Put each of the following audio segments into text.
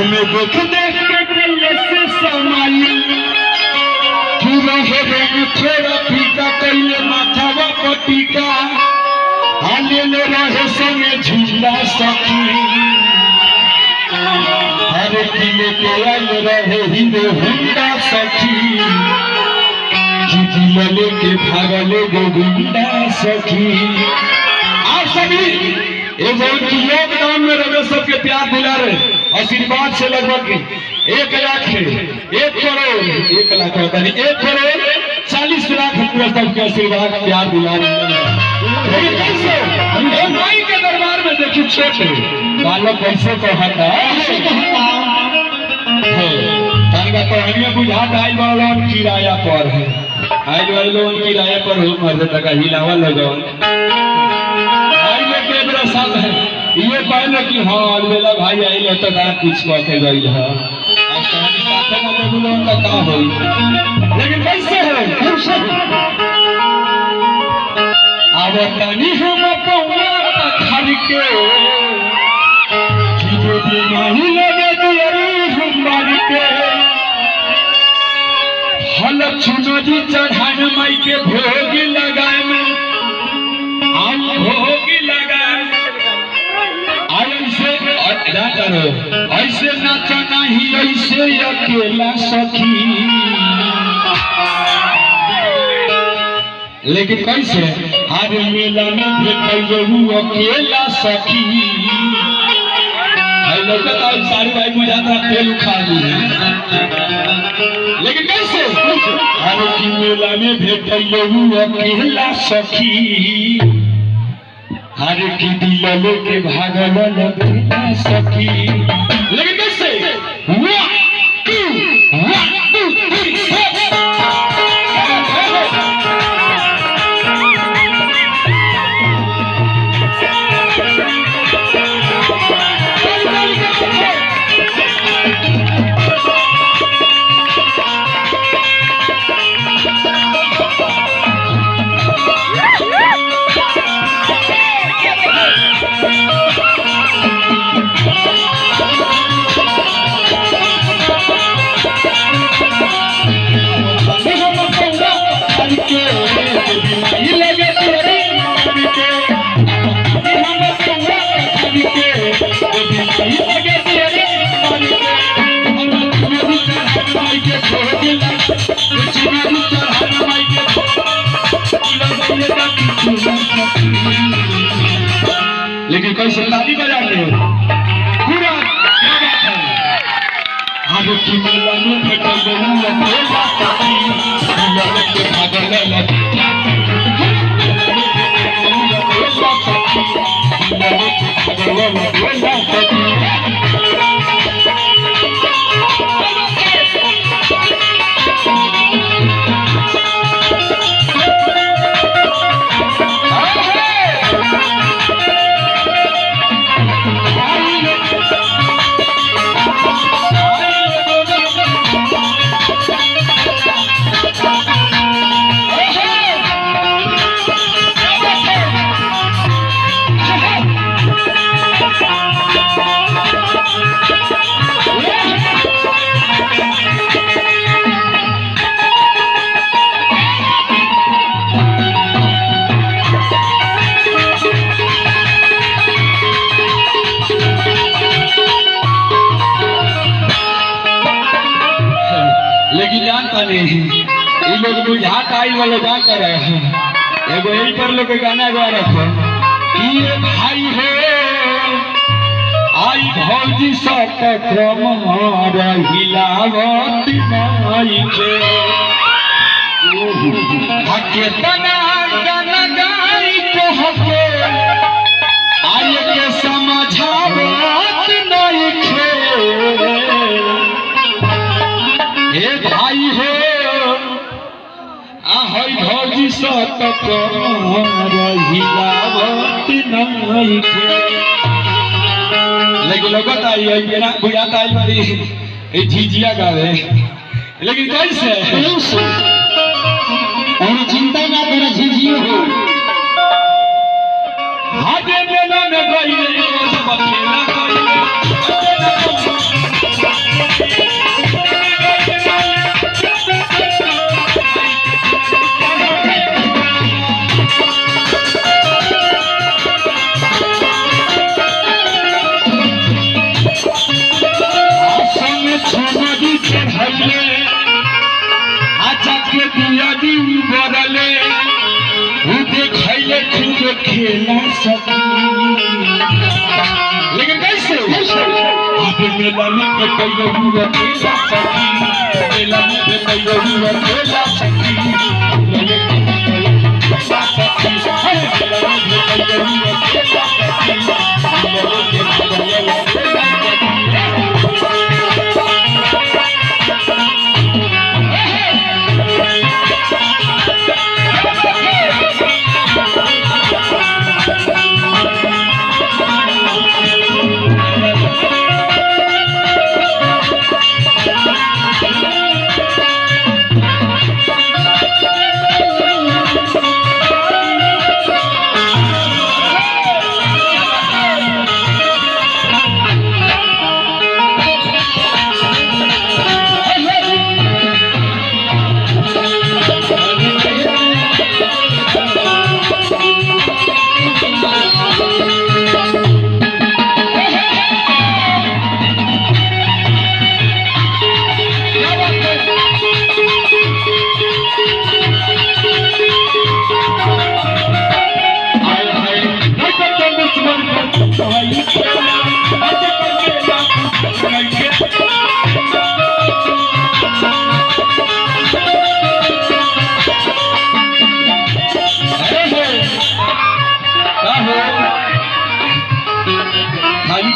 हमें देख देख के दिल से समाई तू रहे में थोड़ा पीका कैले माथावा पटीका हाले ले रहे संगे झूला सखी हर किले के आल रहे हीरो हुंडा सखी दिल लेके भागले गोविंदा सखी। आप सभी लॉकडाउन में रहे सबके प्यार दिला रहे आशीर्वाद से लगभग 1 लाख 1 करोड़ 1 लाख 1 करोड़ 40 लाख सबके आशीर्वाद प्यार दिला रहे। माई के दरबार में देखिए छोटे बालक कैसे कहता कहानियां बुझात आई वालों किराया पर है आई वालों किराया पर हो मर्द तक हिलावा लगाओ आई में के बड़ा साथ है ये पहले कि हां अलवेला भाई आई ले तो ना कुछ कहते गई है अब कहानी साथ में बोलो उनका का होई लेकिन कैसे है आवतनी हम पौना पत्थर के जो नहीं लगे दियरी हम मार के हल चुनरी चढ़ाने माई के भोग लगाए में हम भोग लगाए ऐसे ना करो ऐसे नाचा नहीं ऐसे अकेला सखी लेकिन कैसे हर मेला में भेटू अकेला सखी सारी भाई बुझाता तेल उखा ली लेकिन कैसे हर की मेला में भेटू अकेला सखी हर की दिल लेके भागल लगेला सखी लेकिन कैसे लेकिन कैसे ताली बजा के पूरा क्या बात है आगे की मेला में भेटल अकेला सखी दिल के भागल अकेला सखी लेकिन जानता नहीं ये लोग बुझात आई वाले जानता रहे हैं एगो यही पर लोग गाना गा रखे कि ये भाई हो आई भौजी सब क्रम हिलावत माई के केतना गाना गाई कहके आई के समझावत नहीं खे हे भाई हो आहई भौजी सत हिलावत नहीं खे लेकिन लगता है ना बुझाता है बड़ी झिझिया गावे लेकिन कैसे और चिंता ना कर झिझियो हो हाथे मेला में गई सब खेला गई पियाजी बरले देखले खूब खेला सकी लेकिन कैसे अब मेला में कटैया हुआ खेला सकी मेला में कटैया हुआ खेला सकी मेला में कटैया हुआ खेला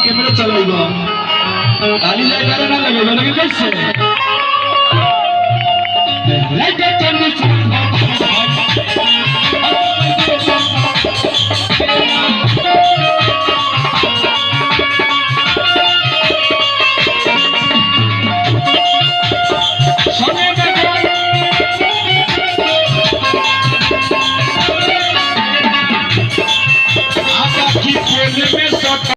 कैमरा चलाएगा ताली लगाना ना लगेगा लेकिन कैसे